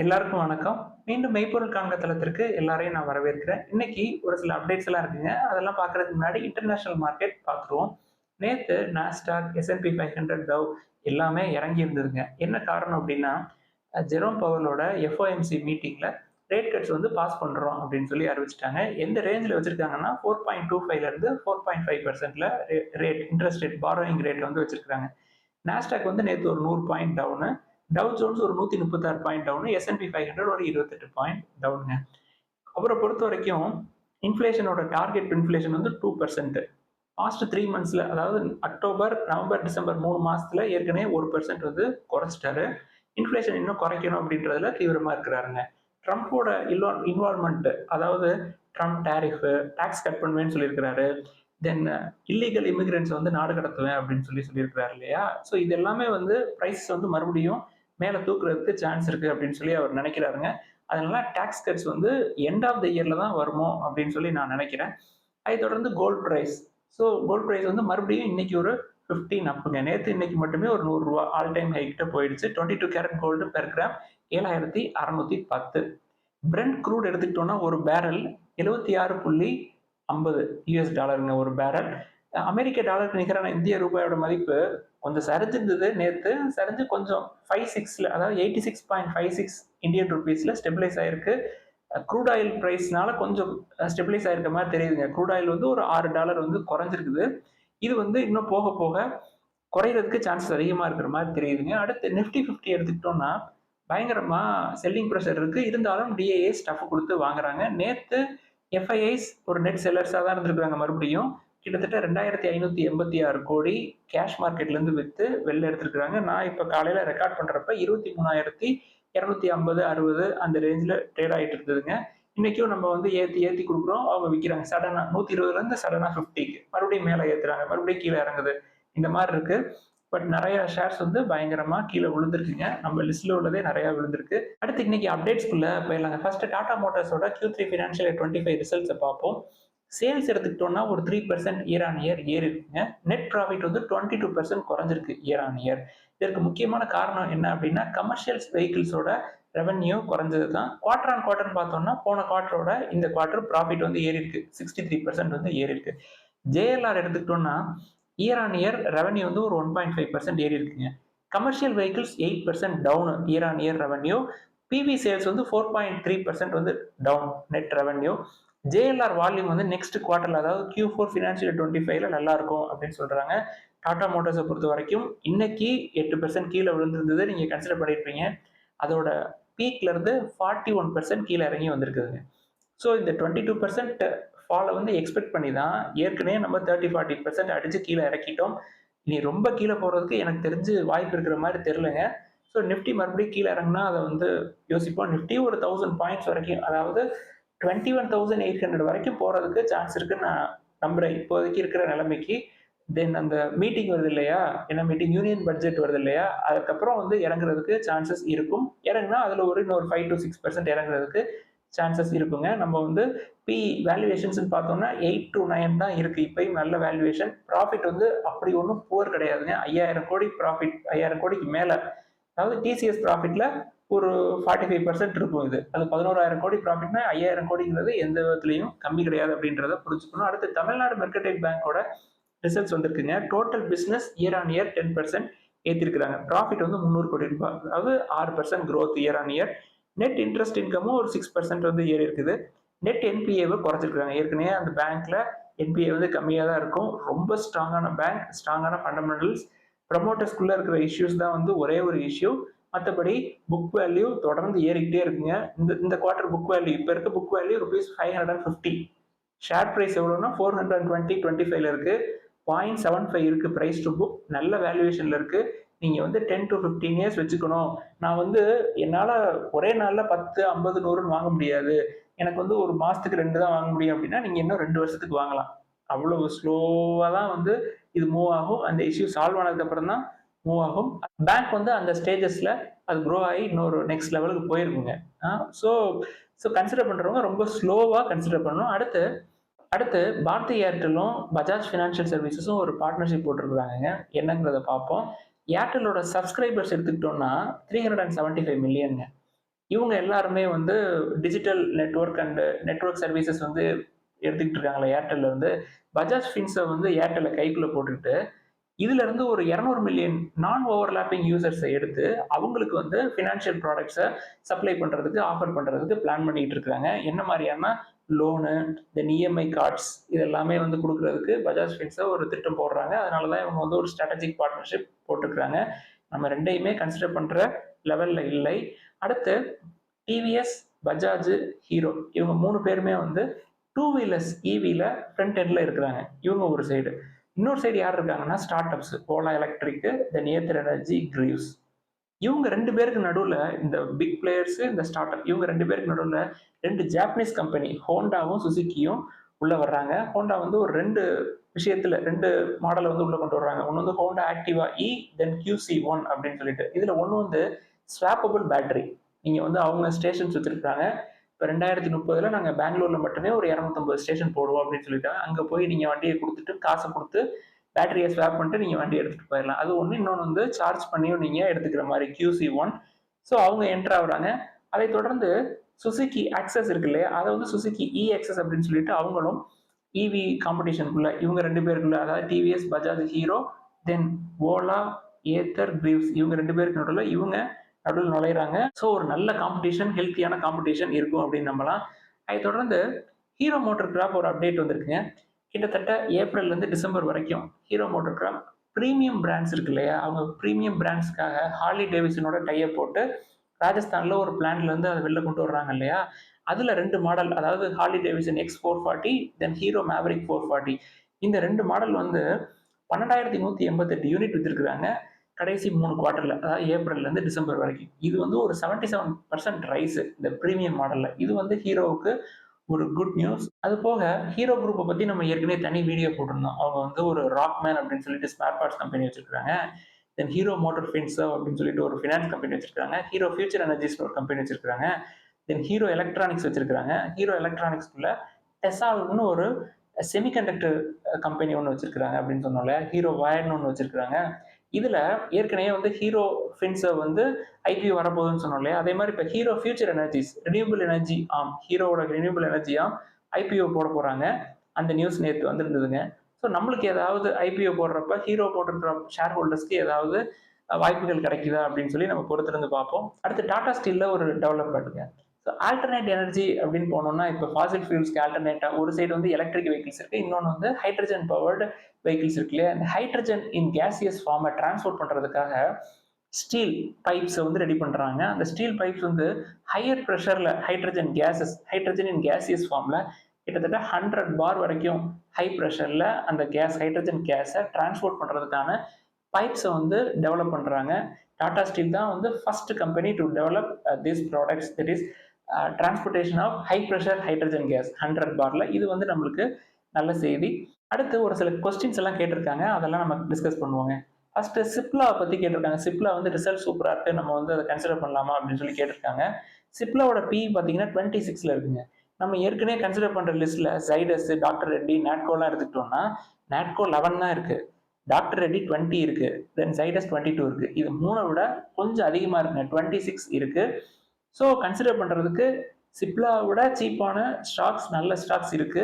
எல்லாருக்கும் வணக்கம். மீண்டும் மெய்ப்பொருள் காண்க தளத்திற்கு எல்லாரையும் நான் வரவேற்கிறேன். இன்னைக்கு ஒரு சில அப்டேட்ஸ் எல்லாம் இருக்குங்க. அதெல்லாம் பார்க்கறதுக்கு முன்னாடி இன்டர்நேஷனல் மார்க்கெட் பார்த்துருவோம். நேத்து நாஸ்டாக், S&P 500, டவ் எல்லாமே இறங்கி இருந்ததுங்க. என்ன காரணம் அப்படின்னா, ஜெரோம் பவலோட FOMC மீட்டிங்ல ரேட் கட்ஸ் வந்து பாஸ் பண்றோம் அப்படின்னு சொல்லி அறிவிச்சுட்டாங்க. எந்த ரேஞ்சில வச்சிருக்காங்கன்னா 4.25ல இருந்து 4.5%ல rate interest rate borrowing rate வந்து வச்சிருக்காங்க. நாஸ்டாக் வந்து நேத்து ஒரு 100 பாயிண்ட் டவுனு, டவ் ஜோன்ஸ் ஒரு 136 பாயிண்ட் டவுனு, S&P 500 ஒரு 28 பாயிண்ட் டவுனுங்க. அப்புறம் பொறுத்த வரைக்கும் இன்ஃப்ளேஷனோட டார்கெட் இன்ஃப்ளேஷன் வந்து 2%. பாஸ்ட் 3 மந்த்ஸ்ல, அதாவது அக்டோபர், நவம்பர், டிசம்பர் 3 மாசத்துல ஏற்கனவே 1% வந்து குறைச்சிட்டாரு. இன்ஃப்ளேஷன் இன்னும் குறைக்கணும் அப்படின்றதுல தீவிரமா இருக்கிறாருங்க. ட்ரம்ப்போட இன்வால்மெண்ட், அதாவது ட்ரம்ப் டேரிஃப், டாக்ஸ் கட் பண்ணுவேன்னு சொல்லியிருக்கிறாரு. தென் இல்லீகல் இமிகிரண்ட்ஸ் வந்து நாடு கடத்துவேன் அப்படின்னு சொல்லியிருக்கிறாரு இல்லையா? ஸோ இது எல்லாமே வந்து பிரைஸ் வந்து மறுபடியும் மேலே தூக்குறதுக்கு சான்ஸ் இருக்கு அப்படின்னு சொல்லி அவர் நினைக்கிறாருங்க. அதனால டாக்ஸ் கட்ஸ் வந்து எண்ட் ஆஃப் த இயர்ல தான் வருமோ அப்படின்னு சொல்லி நான் நினைக்கிறேன். அதை தொடர்ந்து gold price. So gold price வந்து மறுபடியும் இன்னைக்கு ஒரு 15 அப்புங்க. நேற்று இன்னைக்கு மட்டுமே ஒரு ₹100 ஆல் டைம் ஹை கிட்ட போயிடுச்சு. 22 carat gold per gram 7610. Brent crude எடுத்துக்கிட்டோம்னா ஒரு பேரல் 76.50 US டாலருங்க ஒரு பேரல். அமெரிக்க டாலருக்கு நிகரான இந்திய ரூபாயோட மதிப்பு கொஞ்சம் சரிஞ்சிருந்தது நேற்று. சரிஞ்சு கொஞ்சம் 56ல, அதாவது 86.56 இந்தியன் ருபீஸ்ல ஸ்டெபிலைஸ் ஆயிருக்கு. க்ரூட் ஆயில் பிரைஸ்னால கொஞ்சம் ஸ்டெபிலைஸ் ஆயிருக்க மாதிரி தெரியுதுங்க. க்ரூட் ஆயில் வந்து ஒரு $6 வந்து குறைஞ்சிருக்குது. இது வந்து இன்னும் போக போக குறையிறதுக்கு சான்சஸ் அதிகமா இருக்கிற மாதிரி தெரியுதுங்க. அடுத்து நிஃப்டி 50 எடுத்துக்கிட்டோம்னா பயங்கரமா செல்லிங் ப்ரெஷர் இருக்கு. இருந்தாலும் டிஐஏ ஸ்டஃப் கொடுத்து வாங்குறாங்க. நேத்து எஃப்ஐஐஸ் ஒரு நெட் செல்லர்ஸா தான் இருந்திருக்காங்க. மறுபடியும் கிட்டத்தட்ட 2586 கோடி கேஷ் மார்க்கெட்ல இருந்து வித்து வெளில எடுத்திருக்காங்க. நான் இப்ப காலையில ரெக்கார்ட் பண்றப்ப 23,250, 60 அந்த ரேஞ்சில ட்ரேட் ஆயிட்டு இருந்ததுங்க. இன்னைக்கும் நம்ம வந்து ஏத்தி ஏத்தி கொடுக்குறோம், அவங்க விற்கிறாங்க. சடனா 120ல இருந்து சடனா 50க்கு மறுபடியும் மேல ஏத்துறாங்க, மறுபடியும் கீழே இறங்குது. இந்த மாதிரி இருக்கு. பட் நிறைய ஷேர்ஸ் வந்து பயங்கரமா கீழே விழுந்திருக்குங்க. நம்ம லிஸ்ட்ல உள்ளதே நிறைய விழுந்திருக்கு. அடுத்து இன்னைக்கு அப்டேட்ஸ்குள்ள போயிடலாங்க. ஃபர்ஸ்ட் டாடா மோட்டார்ஸோட Q3 ஃபினான்ஷியல் இயர் 25 ரிசல்ட்ஸை பார்ப்போம். சேல்ஸ் எடுத்துக்கிட்டோம்னா ஒரு 3% இயர் ஆன் இயர் ஏறி இருக்குங்க. நெட் ப்ராஃபிட் வந்து 22% குறைஞ்சிருக்கு இயர் ஆன் இயர். இதற்கு முக்கியமான காரணம் என்ன அப்படின்னா, கமர்ஷியல் வெஹிக்கிள்ஸோட ரெவன்யூ குறைஞ்சது தான். குவார்டர் ஆன் குவார்டர் பார்த்தோம்னா போன குவார்டரோட இந்த குவார்டர் ப்ராஃபிட் வந்து ஏறி இருக்கு. 63% வந்து ஏறி இருக்கு. ஜேஎல்ஆர் எடுத்துக்கிட்டோம்னா இயர் ஆன் இயர் ரெவன்யூ வந்து ஒரு 1.5% ஏறி இருக்குங்க. Commercial vehicles 8% down year on year revenue. PV sales வந்து 4.3% வந்து down net revenue. JLR volume வந்து நெக்ஸ்ட் குவார்டர்ல, அதாவது Q4 ஃபினான்ஷியல் 25ல நல்லா இருக்கும் அப்படின்னு சொல்றாங்க. டாடா மோட்டார்ஸை பொறுத்த வரைக்கும் இன்னைக்கு 8% கீழே விழுந்திருந்தது, நீங்க கன்சிடர் பண்ணிருப்பீங்க. அதோட பீக்ல இருந்து 41% கீழே இறங்கி வந்திருக்குதுங்க. ஸோ இந்த 22% ஃபாலை வந்து எக்ஸ்பெக்ட் பண்ணி தான் ஏற்கனவே நம்ம 30-40% அடிச்சு கீழே இறக்கிட்டோம். இனி ரொம்ப கீழே போறதுக்கு எனக்கு தெரிஞ்சு வாய்ப்பு இருக்கிற மாதிரி தெரியலங்க. ஸோ நிஃப்டி மறுபடியும் கீழே இறங்குனா அதை வந்து யோசிப்போம். நிஃப்டி ஒரு 1000 பாயிண்ட்ஸ் வரைக்கும், அதாவது 21,800 வரைக்கும் போறதுக்கு சான்ஸ் இருக்குன்னு நான் நம்புறேன் இப்போதைக்கு இருக்கிற நிலைமைக்கு. தென் அந்த மீட்டிங் வருது இல்லையா, என்ன மீட்டிங், யூனியன் பட்ஜெட் வருது இல்லையா, அதுக்கப்புறம் வந்து இறங்குறதுக்கு சான்சஸ் இருக்கும். இறங்குனா அதுல ஒரு இன்னொரு 5 to 6% இறங்குறதுக்கு சான்சஸ் இருக்குங்க. நம்ம வந்து பி வேல்யூவேஷன்ஸ் பார்த்தோம்னா 8 to 9 தான் இருக்கு. இப்பயும் நல்ல வேல்யூவேஷன். ப்ராஃபிட் வந்து அப்படி ஒன்றும் புவர் கிடையாதுங்க. 5000 கோடி ப்ராஃபிட், 5000 கோடிக்கு மேல, அதாவது டிசிஎஸ் ப்ராஃபிட்ல ஒரு 45% இருக்கும். இது அது 11,000 கோடி ப்ராஃபிட்னா 5000 கோடிங்கிறது எந்த விதத்துலையும் கம்மி கிடையாது அப்படின்றத புரிஞ்சுக்கணும். அடுத்து தமிழ்நாடு மெர்கடைல் பேங்கோட ரிசல்ட்ஸ் வந்திருக்குங்க. Total business year on year 10% ஏற்றிருக்கிறாங்க. ப்ராஃபிட் வந்து 300 கோடி ரூபாய், அதாவது 6% growth year on year. Net interest இன்கமும் ஒரு 6% வந்து ஏறி இருக்குது. நெட் என்பிஏவை குறைச்சிருக்காங்க. ஏற்கனவே அந்த பேங்க்ல என்பிஏ வந்து கம்மியாக தான் இருக்கும். ரொம்ப ஸ்ட்ராங்கான பேங்க், ஸ்ட்ராங்கான ஃபண்டமெண்டல்ஸ். ப்ரமோட்டர்ஸ்குள்ள இருக்கிற இஷ்யூஸ் தான் வந்து ஒரே ஒரு இஷ்யூ. மற்றபடி புக் வேல்யூ தொடர்ந்து ஏறிக்கிட்டே இருக்குங்க. இந்த குவார்டர் புக் வேல்யூ, இப்போ இருக்க புக் வேல்யூ ₹550. ஷேர் பிரைஸ் எவ்வளோன்னா 420.25ல இருக்கு. 0.75 இருக்கு பிரைஸ் டு புக். நல்ல வேல்யூவேஷன்ல இருக்கு. நீங்க வந்து 10 to 15 இயர்ஸ் வச்சுக்கணும். நான் வந்து என்னால ஒரே நாள்ல 10, 50, 100ன்னு வாங்க முடியாது. எனக்கு வந்து ஒரு மாசத்துக்கு 2 தான் வாங்க முடியும் அப்படின்னா நீங்க இன்னும் 2 வருஷத்துக்கு வாங்கலாம். அவ்வளவு ஸ்லோவா தான் வந்து இது மூவ் ஆகும். அந்த இஷ்யூ சால்வ் ஆனதுக்கு அப்புறம் தான் மூவ் ஆகும். பேங்க் வந்து அந்த ஸ்டேஜஸ்ல அது க்ரோ ஆகி இன்னொரு நெக்ஸ்ட் லெவலுக்கு போயிருக்குங்க. ஸோ ஸோ கன்சிடர் பண்றவங்க ரொம்ப ஸ்லோவா கன்சிடர் பண்ணணும். அடுத்து அடுத்து பாரதி ஏர்டெல்லும் பஜாஜ் ஃபினான்ஷியல் சர்வீசஸும் ஒரு பார்ட்னர்ஷிப் போட்டிருக்காங்க. என்னங்கிறத பார்ப்போம். ஏர்டெல்லோட சப்ஸ்கிரைபர்ஸ் எடுத்துக்கிட்டோம்னா 375 மில்லியனுங்க. இவங்க எல்லாருமே வந்து digital network and network services வந்து எடுத்துக்கிட்டு இருக்காங்களா ஏர்டெல்ல இருந்து. பஜாஜ் ஃபின்ஸ வந்து ஏர்டெல்ல கைக்குள்ள போட்டுக்கிட்டு, இதுல இருந்து ஒரு 200 மில்லியன் நான் ஓவர்லாப்பிங் யூசர்ஸை எடுத்து அவங்களுக்கு வந்து ஃபினான்ஷியல் ப்ராடக்ட்ஸை சப்ளை பண்றதுக்கு ஆஃபர் பண்றதுக்கு பிளான் பண்ணிட்டு இருக்காங்க. என்ன மாதிரியான லோனு, தென் இஎம்ஐ கார்ட்ஸ் இது எல்லாமே வந்து கொடுக்கறதுக்கு பஜாஜ் ஃபின்ஸை ஒரு திட்டம் போடுறாங்க. அதனால தான் இவங்க வந்து ஒரு ஸ்ட்ராட்டஜிக் பார்ட்னர்ஷிப் போட்டுக்கிறாங்க. நம்ம ரெண்டையுமே கன்சிடர் பண்ற லெவல்ல இல்லை. அடுத்து டிவிஎஸ், பஜாஜ், ஹீரோ இவங்க 3 பேருமே வந்து டூ வீலர்ஸ் இவில ஃப்ரண்ட் எண்ட்ல இருக்கிறாங்க. இவங்க ஒரு சைடு. இன்னொரு சைடு யார் இருக்காங்கன்னா ஸ்டார்ட் அப்ஸ் ஓலா எலக்ட்ரிக், தென் ஏத்தர் எனர்ஜி, கிரீவ்ஸ். இவங்க 2 பேருக்கு நடுவுல இந்த பிக் பிளேயர்ஸ், இந்த ஸ்டார்ட் அப் இவங்க 2 பேருக்கு நடுவுல 2 ஜாப்பனீஸ் கம்பெனி ஹோண்டாவும் சுசுகியும் உள்ள வர்றாங்க. ஹோண்டா வந்து ஒரு 2 விஷயத்துல 2 மாடலை வந்து உள்ள கொண்டு வர்றாங்க. ஒன்று வந்து ஹோண்டா ஆக்டிவா இ, தென் QC1 அப்படின்னு சொல்லிட்டு. இதுல ஒன்று வந்து ஸ்வாப்பபிள் பேட்டரி. நீங்க வந்து அவங்க ஸ்டேஷன்ஸ் வச்சிருக்காங்க. இப்போ 2030 நாங்கள் பெங்களூர்ல மட்டுமே ஒரு 250 ஸ்டேஷன் போடுவோம் அப்படின்னு சொல்லிட்டாங்க. அங்கே போய் நீங்கள் வண்டியை கொடுத்துட்டு காசை கொடுத்து பேட்டரியை ஸ்வாப் பண்ணிட்டு நீங்கள் வண்டி எடுத்துகிட்டு போயிடலாம். அது ஒன்று. இன்னொன்று வந்து சார்ஜ் பண்ணியும் நீங்கள் எடுத்துக்கிற மாதிரி QC1. ஸோ அவங்க என்டர் ஆகுறாங்க. அதை தொடர்ந்து சுசுகி ஆக்சஸ் இருக்கு இல்லையா, அதை வந்து சுசுகி இஎக்ஸஸ் அப்படின்னு சொல்லிட்டு அவங்களும் இவி காம்படிஷனுக்குள்ள இவங்க 2 பேருக்குள்ள, அதாவது டிவிஎஸ், பஜாஜ், ஹீரோ, தென் ஓலா, ஏத்தர், கிரீவ்ஸ் இவங்க 2 பேருக்கு நடுவில் இவங்க நடுவில் நுழையிறாங்க. ஸோ ஒரு நல்ல காம்படிஷன், ஹெல்த்தியான காம்படிஷன் இருக்கும் அப்படின்னு நம்பலாம். அதை தொடர்ந்து ஹீரோ மோட்டர் கிராப் ஒரு அப்டேட் வந்திருக்குங்க. கிட்டத்தட்ட ஏப்ரல்லேருந்து டிசம்பர் வரைக்கும் Hero MotoCorp premium brands இருக்கு இல்லையா, அவங்க ப்ரீமியம் பிராண்ட்ஸ்க்காக ஹார்லி டேவிசனோட டைப் போட்டு ராஜஸ்தான்ல ஒரு பிளான்ல இருந்து அதை வெளில கொண்டு வர்றாங்க இல்லையா. அதுல 2 மாடல், அதாவது Harley Davidson X440, then Hero Maverick 440. இந்த 2 மாடல் வந்து 12,188 யூனிட் வித்திருக்கிறாங்க கடைசி 3 குவார்டர்ல, அதாவது ஏப்ரல்ல இருந்து டிசம்பர் வரைக்கும். இது வந்து ஒரு 77% ரைஸ் இந்த பிரீமியம் மாடல்ல. இது வந்து ஹீரோவுக்கு ஒரு குட் நியூஸ். அது போக ஹீரோ குரூப்பை பத்தி நம்ம ஏற்கனவே தனி வீடியோ போட்டிருந்தோம். அவங்க வந்து ஒரு ராக்மேன் அப்படின்னு சொல்லிட்டு ஸ்பேர் பார்ட்ஸ் கம்பெனி வச்சிருக்காங்க. தென் ஹீரோ மோட்டார் ஃபின்சர்வ் அப்படின்னு சொல்லிட்டு ஒரு ஃபினான்ஸ் கம்பெனி வச்சிருக்காங்க. ஹீரோ ஃபியூச்சர் எனர்ஜிஸ் ஒரு கம்பெனி வச்சிருக்காங்க. தென் ஹீரோ எலக்ட்ரானிக்ஸ் வச்சிருக்காங்க. ஹீரோ எலக்ட்ரானிக்ஸ்குள்ள டெசால்னு ஒரு செமிகண்டக்டர் கம்பெனி ஒன்று வச்சிருக்காங்க அப்படின்னு சொன்னோம்ல. ஹீரோ வயர்னு ஒன்று வச்சிருக்காங்க. இதுல ஏற்கனவே வந்து ஹீரோ ஃபின்சர்வ் வந்து ஐபிஓ வரப்போகுதுன்னு சொன்னோம் இல்லையா, அதே மாதிரி இப்போ hero future energies renewable energy ஆம், ஹீரோவோட ரினியூபிள் எனர்ஜி ஆம் ஐபிஓ போட போறாங்க. அந்த நியூஸ் நேற்று வந்திருந்ததுங்க. ஸோ நம்மளுக்கு ஏதாவது ஐபிஓ போடுறப்ப ஹீரோ போட்டுற ஷேர் ஹோல்டர்ஸ்க்கு ஏதாவது வாய்ப்புகள் கிடைக்குதா அப்படின்னு சொல்லி நம்ம பொறுத்திருந்து பார்ப்போம். அடுத்து டாடா ஸ்டீல்ல ஒரு டெவலப்மெண்ட்டுங்க. ஸோ ஆல்டர்னேட் எனர்ஜி அப்படின்னு போனோம்னா, இப்போ ஃபாசில் ஃபியூல்ஸ்க்கு ஆல்டர்னேட்டா ஒரு சைடு வந்து எலக்ட்ரிக் வெஹிக்கிள்ஸ் இருக்கு, இன்னொன்று வந்து ஹைட்ரஜன் பவர்டு வெஹிக்கிள்ஸ் இருக்கு இல்லையா. இந்த ஹைட்ரஜன் இன் கேசியஸ் ஃபார்மை டிரான்ஸ்போர்ட் பண்றதுக்காக ஸ்டீல் பைப்ஸை வந்து ரெடி பண்றாங்க. அந்த ஸ்டீல் பைப்ஸ் வந்து ஹையர் ப்ரெஷர்ல ஹைட்ரஜன் கேசஸ், ஹைட்ரஜன் இன் கேசியஸ் ஃபார்ம்ல கிட்டத்தட்ட 100 பார் வரைக்கும் ஹை ப்ரெஷர்ல அந்த கேஸ், ஹைட்ரஜன் கேஸை டிரான்ஸ்போர்ட் பண்றதுக்கான பைப்ஸை வந்து டெவலப் பண்றாங்க. டாடா ஸ்டீல் தான் வந்து first company to develop this products, that is transportation of high pressure hydrogen gas 100 பார்ல. இது வந்து நம்மளுக்கு நல்ல செய்தி. அடுத்து ஒரு சில கொஸ்டின்ஸ் எல்லாம் கேட்டிருக்காங்க, அதெல்லாம் நம்ம டிஸ்கஸ் பண்ணுவோங்க. ஃபர்ஸ்ட் சிப்லா பத்தி கேட்டிருக்காங்க. சிப்லா வந்து ரிசல்ட் சூப்பரா இருக்கு, நம்ம வந்து அதை கன்சிடர் பண்ணலாமா அப்படின்னு சொல்லி கேட்டிருக்காங்க. சிப்லாவோட பி பார்த்தீங்கன்னா 26ல இருக்குங்க. நம்ம ஏற்கனவே கன்சிடர் பண்ற லிஸ்ட்ல ஜைடஸ், டாக்டர் ரெட்டி, நாட்கோலாம் எடுத்துக்கிட்டோம்னா நாட்கோ 11 தான் இருக்கு, டாக்டர் ரெட்டி 20 இருக்கு, தென் ஜைடஸ் 22 இருக்கு. இது 3 விட கொஞ்சம் அதிகமா இருக்குங்க, 26 இருக்கு. ஸோ கன்சிடர் பண்றதுக்கு சிப்லாவோட சீப்பான ஸ்டாக்ஸ், நல்ல ஸ்டாக்ஸ் இருக்கு.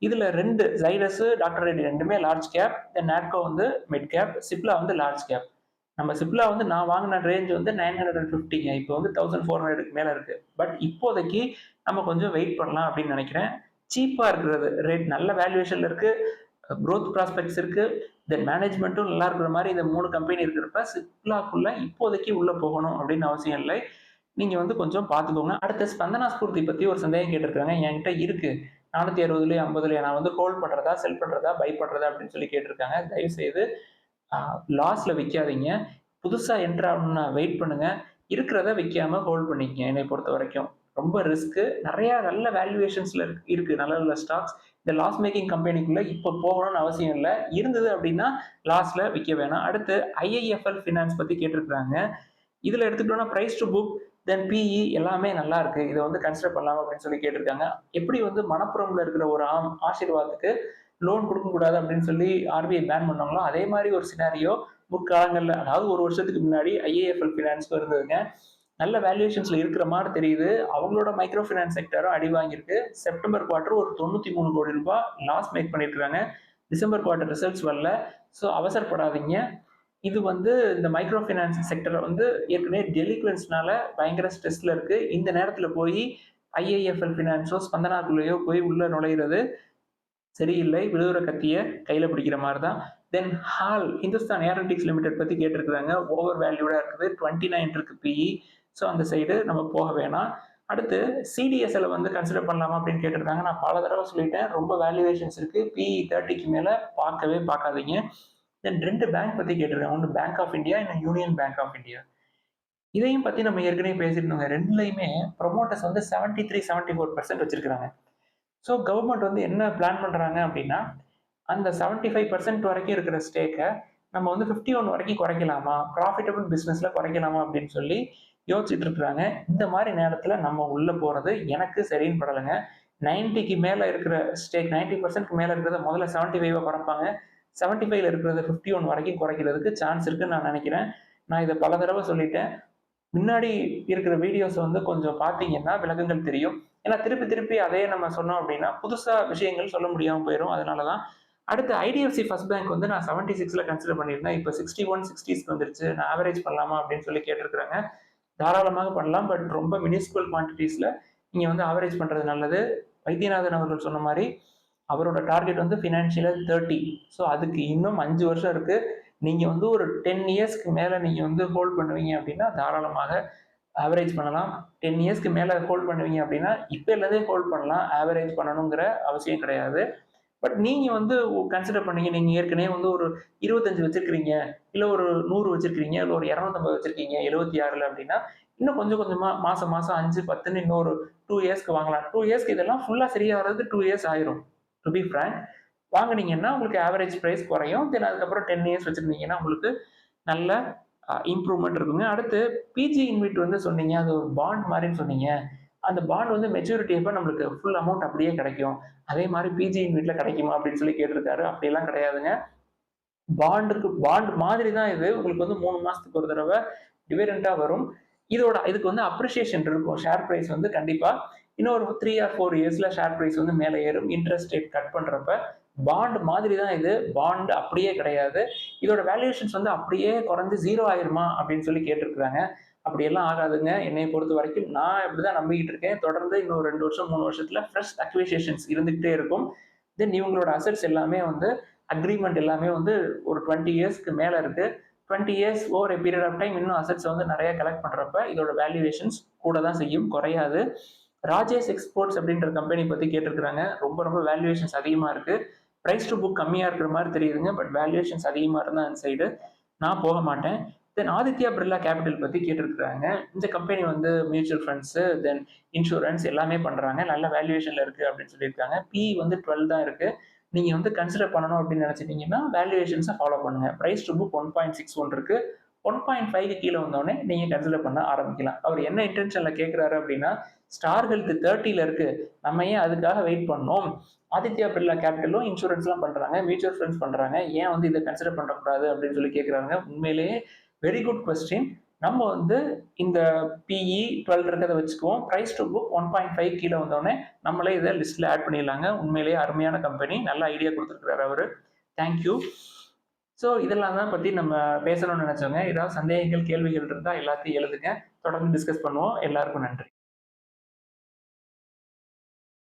இதுல 2 ஜைடஸ், டாக்டர் ரெட்டி ரெண்டுமே லார்ஜ் கேப், தென் நாட்கோ வந்து மிட் கேப், சிப்லா வந்து லார்ஜ் கேப். நம்ம சிப்லா வந்து நான் வாங்கின ரேஞ்ச் வந்து 950ங்க, இப்போ வந்து 1400க்கு மேல இருக்கு. பட் இப்போதைக்கு நம்ம கொஞ்சம் வெயிட் பண்ணலாம் அப்படின்னு நினைக்கிறேன். சீப்பா இருக்கிறது ரேட், நல்ல வேல்யூவேஷன்ல இருக்கு, growth ப்ராஸ்பெக்ட்ஸ் இருக்கு, தென் மேனேஜ்மெண்ட்டும் நல்லா இருக்கிற மாதிரி இந்த 3 கம்பெனி இருக்கிறப்ப சிப்லாக்குள்ள இப்போதைக்கு உள்ள போகணும் அப்படின்னு அவசியம் இல்லை. நீங்க வந்து கொஞ்சம் பார்த்துக்கோங்க. அடுத்து ஸ்பந்தனா ஸ்பூர்த்தி பத்தி ஒரு சந்தேகம் கேட்டிருக்காங்க. என்கிட்ட இருக்கு 460லயோ 50லயோ, நான் வந்து ஹோல்ட் பண்றதா, செல் பண்றதா, பை பண்றதா அப்படின்னு சொல்லி கேட்டிருக்காங்க. தயவு செய்து லாஸ்ல விற்காதீங்க. புதுசா என்டர் ஆகணும்னா வெயிட் பண்ணுங்க. இருக்கிறத விற்காம ஹோல்ட் பண்ணிக்கங்க. என்னை பொறுத்த வரைக்கும் ரொம்ப ரிஸ்க். நிறைய நல்ல வேல்யூவேஷன்ஸ்ல இருக்கு நல்ல நல்ல ஸ்டாக்ஸ். இந்த லாஸ் மேக்கிங் கம்பெனிக்குள்ள இப்போ போகணும்னு அவசியம் இல்லை. இருந்தது அப்படின்னா லாஸ்ல விற்க வேணாம். அடுத்து IIFL ஃபினான்ஸ் பத்தி கேட்டிருக்காங்க. இதுல எடுத்துக்கிட்டோம்னா price to book, then PE எல்லாமே நல்லா இருக்கு, இதை வந்து கன்சிடர் பண்ணலாம் அப்படின்னு சொல்லி கேட்டிருக்காங்க. எப்படி வந்து மணப்புறம்ல இருக்கிற ஒரு ஆசீர்வாதத்துக்கு லோன் கொடுக்கக்கூடாது அப்படின்னு சொல்லி ஆர்பிஐ பேன் பண்ணாங்களோ, அதே மாதிரி ஒரு சினாரியோ முற்காலங்களில், அதாவது ஒரு வருஷத்துக்கு முன்னாடி IIFL ஃபினான்ஸ்க்கு இருந்ததுங்க. நல்ல வேல்யூவேஷன்ஸ்ல இருக்கிற மாதிரி தெரியுது. அவங்களோட மைக்ரோ ஃபைனான்ஸ் செக்டரும் அடி வாங்கியிருக்கு. செப்டம்பர் குவார்டர் ஒரு 93 கோடி ரூபாய் லாஸ் மேக் பண்ணியிருக்காங்க. டிசம்பர் குவார்டர் ரிசல்ட்ஸ் வரல. ஸோ அவசரப்படாதீங்க. இது வந்து இந்த மைக்ரோ ஃபைனான்ஸ் செக்டர் வந்து ஏற்கனவே டெலிக்வன்ஸ்னால பயங்கர ஸ்ட்ரெஸ்ல இருக்கு. இந்த நேரத்துல போய் ஐஐஎஃப்எல் ஃபினான்ஸோ, ஸ்பந்தனாக்குள்ளேயோ போய் உள்ள நுழையிறது சரியில்லை. விழுகிற கத்திய கையில பிடிக்கிற மாதிரி தான். தென் ஹால் ஹிந்துஸ்தான் ஏரோநாட்டிக்ஸ் லிமிடெட் பத்தி கேட்டிருக்காங்க. ஓவர் வேல்யூடா இருக்குது. 29 இருக்கு பிஇ. ஸோ அந்த சைடு நம்ம போக வேணாம். அடுத்து சிடிஎஸ்எல் வந்து கன்சிடர் பண்ணலாமா அப்படின்னு கேட்டிருக்காங்க. நான் பல தடவை சொல்லிட்டேன். ரொம்ப வேல்யூவேஷன்ஸ் இருக்கு. பிஇ 30க்கு மேல பார்க்கவே பார்க்காதீங்க. தென் 2 பேங்க் பத்தி கேட்டிருக்காங்க. ஒன்று பேங்க் ஆஃப் இந்தியா, இன்னும் யூனியன் பேங்க் ஆஃப் இந்தியா. இதையும் பத்தி நம்ம ஏற்கனவே பேசியிருந்தோங்க. 2லயுமே ப்ரொமோட்டர்ஸ் வந்து 73, 74% வச்சிருக்காங்க. ஸோ கவர்மெண்ட் வந்து என்ன பிளான் பண்றாங்க அப்படின்னா, அந்த 75% வரைக்கும் இருக்கிற ஸ்டேக்க நம்ம வந்து 51 வரைக்கும் குறைக்கலாமா? ப்ராஃபிட்டபிள் பிசினஸ்ல குறைக்கலாமா? அப்படின்னு சொல்லி யோசிச்சுட்டு இருக்கிறாங்க. இந்த மாதிரி நேரத்துல நம்ம உள்ள போறது எனக்கு சரின்னு படலைங்க. 90க்கு மேல இருக்கிற ஸ்டேக் 90%க்கு மேல இருக்கிறத முதல்ல 75 குறைப்பாங்க. 75ல இருக்கிறத 51 வரைக்கும் குறைக்கிறதுக்கு சான்ஸ் இருக்குன்னு நான் நினைக்கிறேன். நான் இதை பல தடவை சொல்லிட்டேன். முன்னாடி இருக்கிற வீடியோஸ் வந்து கொஞ்சம் பார்த்தீங்கன்னா விளக்கங்கள் தெரியும். ஏன்னா திருப்பி திருப்பி அதையே நம்ம சொன்னோம் அப்படின்னா புதுசா விஷயங்கள் சொல்ல முடியாம போயிடும். அதனால தான். அடுத்து ஐடிஎஃப்சி ஃபர்ஸ்ட் பேங்க் வந்து நான் 76ல கன்சிடர் பண்ணியிருந்தேன். இப்போ 61, 60ஸ்க்கு வந்துருச்சு. நான் ஆவரேஜ் பண்ணலாமா அப்படின்னு சொல்லி கேட்டிருக்கிறாங்க. தாராளமாக பண்ணலாம். பட் ரொம்ப மினிஸ்குவல் குவான்டிட்டிஸ்ல நீங்க வந்து ஆவரேஜ் பண்றது நல்லது. வைத்தியநாதன் அவர்கள் சொன்ன மாதிரி அவரோட டார்கெட் வந்து ஃபினான்ஷியலா 30. ஸோ அதுக்கு இன்னும் 5 வருஷம் இருக்கு. நீங்க வந்து ஒரு 10 இயர்ஸ்க்கு மேல நீங்க வந்து ஹோல்ட் பண்ணுவீங்க அப்படின்னா தாராளமாக ஆவரேஜ் பண்ணலாம். 10 இயர்ஸ்க்கு மேல ஹோல்ட் பண்ணுவீங்க அப்படின்னா இப்போலேருந்தே ஹோல்ட் பண்ணலாம். ஆவரேஜ் பண்ணணுங்கிற அவசியம் கிடையாது. பட் நீங்க வந்து கன்சிடர் பண்ணீங்க. நீங்க ஏற்கனவே வந்து ஒரு 25 வச்சிருக்கிறீங்க. இல்ல ஒரு 100 வச்சிருக்கிறீங்க. இல்ல ஒரு 250 வச்சிருக்கீங்க 76ல அப்படின்னா, இன்னும் கொஞ்சம் கொஞ்சமா மாசம் மாசம் 5, 10ன்னு இன்னொரு 2 இயர்ஸ்க்கு வாங்கலாம். 2 இயர்ஸ்க்கு இதெல்லாம் ஃபுல்லா சரியாகுறதுக்கு 2 இயர்ஸ் ஆயிரும். To be frank. வாங்குனீங்கன்னா உங்களுக்கு ஆவரேஜ் பிரைஸ் குறையும். தென் அதுக்கப்புறம் 10 இயர்ஸ் வச்சிருந்தீங்கன்னா உங்களுக்கு நல்ல இம்ப்ரூவ்மெண்ட் இருக்குங்க. அடுத்து பிஜி இன்விட் வந்து சொன்னீங்க. அது ஒரு பாண்ட் மாரின்னு சொன்னீங்க. அந்த பாண்ட் வந்து மெச்சூரிட்டி அப்ப நம்மளுக்கு ஃபுல் அமௌண்ட் அப்படியே கிடைக்கும். அதே மாரி பிஜி இன்விட்ல கிடைக்குமா அப்படின்னு சொல்லி கேட்டிருக்காரு. அப்படியெல்லாம் கிடையாதுங்க. பாண்ட் மாதிரி தான் இது. உங்களுக்கு வந்து 3 மாசத்துக்கு ஒரு தடவ டிவிடெண்டா வரும். இதுக்கு வந்து அப்ரிசியேஷன் இருக்கும். ஷேர் பிரைஸ் வந்து கண்டிப்பா இன்னும் ஒரு 3 ஆர் 4 இயர்ஸ்ல ஷேர் பிரைஸ் வந்து மேல ஏறும். இன்ட்ரெஸ்ட் ரேட் கட் பண்றப்ப. பாண்ட் மாதிரி தான் இது. பாண்ட் அப்படியே கிடையாது. இதோட வேல்யூவேஷன்ஸ் வந்து அப்படியே குறைஞ்சு 0 ஆயிருமா அப்படின்னு சொல்லி கேட்டிருக்காங்க. அப்படியெல்லாம் ஆகாதுங்க. என்னைய பொறுத்த வரைக்கும் நான் இப்படிதான் நம்பிக்கிட்டு இருக்கேன். தொடர்ந்து இன்னும் 2 வருஷம், 3 வருஷத்துல ஃப்ரெஷ் அக்விசிஷன்ஸ் இருந்துகிட்டே இருக்கும். தென் இவங்களோட அசெட்ஸ் எல்லாமே வந்து அக்ரீமெண்ட் எல்லாமே வந்து ஒரு 20 இயர்ஸ்க்கு மேல இருக்கு. 20 years over a period of time இன்னும் அசெட்ஸ் வந்து நிறைய கலெக்ட் பண்றப்ப இதோட வேல்யூவேஷன்ஸ் கூட தான் செய்யும், குறையாது. ராஜேஷ் எக்ஸ்போர்ட்ஸ் அப்படின்ற கம்பெனி பத்தி கேட்டிருக்காங்க. ரொம்ப ரொம்ப வேல்யூவேஷன்ஸ் அதிகமா இருக்கு. பிரைஸ் டு புக் கம்மியா இருக்கிற மாதிரி தெரியுதுங்க. பட் வேல்யூவேஷன்ஸ் அதிகமா இருந்தா அந்த சைடு நான் போக மாட்டேன். தென் ஆதித்யா பிர்லா கேபிட்டல் பத்தி கேட்டிருக்காங்க. இந்த கம்பெனி வந்து மியூச்சுவல் ஃபண்ட்ஸ், தென் இன்சூரன்ஸ் எல்லாமே பண்றாங்க. நல்ல வேல்யூவேஷன்ல இருக்கு அப்படின்னு சொல்லியிருக்காங்க. பி வந்து 12 தான் இருக்கு. நீங்க வந்து கன்சிடர் பண்ணணும் அப்படின்னு நினைச்சிட்டீங்கன்னா வேல்யூவேஷன்ஸை ஃபாலோ பண்ணுங்க. பிரைஸ் டு புக் 1.61 இருக்கு. 1.5க்கு கீழே வந்தோடனே நீங்க கன்சிடர் பண்ண ஆரம்பிக்கலாம். அவர் என்ன இன்டென்ஷன்ல கேட்கிறாரு அப்படின்னா, ஸ்டார் ஹெல்த் 30ல இருக்கு. நம்ம ஏன் அதுக்காக வெயிட் பண்ணோம்? ஆதித்யா பிர்லா கேபிட்டலும் இன்சூரன்ஸ்லாம் பண்றாங்க, மியூச்சுவல் ஃபண்ட்ஸ் பண்றாங்க. ஏன் வந்து இதை கன்சிடர் பண்ணக்கூடாது அப்படின்னு சொல்லி கேட்கிறாங்க. உண்மையிலேயே வெரி குட் கொஸ்டின். நம்ம வந்து இந்த பிஇ 12 இருக்கிறத வச்சுக்குவோம். பிரைஸ் டு புக் 1.5 கீழே வந்தோடனே நம்மளே இதை லிஸ்ட்ல ஆட் பண்ணிடலாங்க. உண்மையிலேயே அருமையான கம்பெனி. நல்ல ஐடியா கொடுத்துருக்காரு அவரு. தேங்க்யூ. ஸோ இதெல்லாம் தான் பத்தி நம்ம பேசணும்னு நினைச்சோங்க. ஏதாவது சந்தேகங்கள், கேள்விகள் இருந்தா எல்லாத்தையும் எழுதுங்க. தொடர்ந்து டிஸ்கஸ் பண்ணுவோம். எல்லாருக்கும் நன்றி.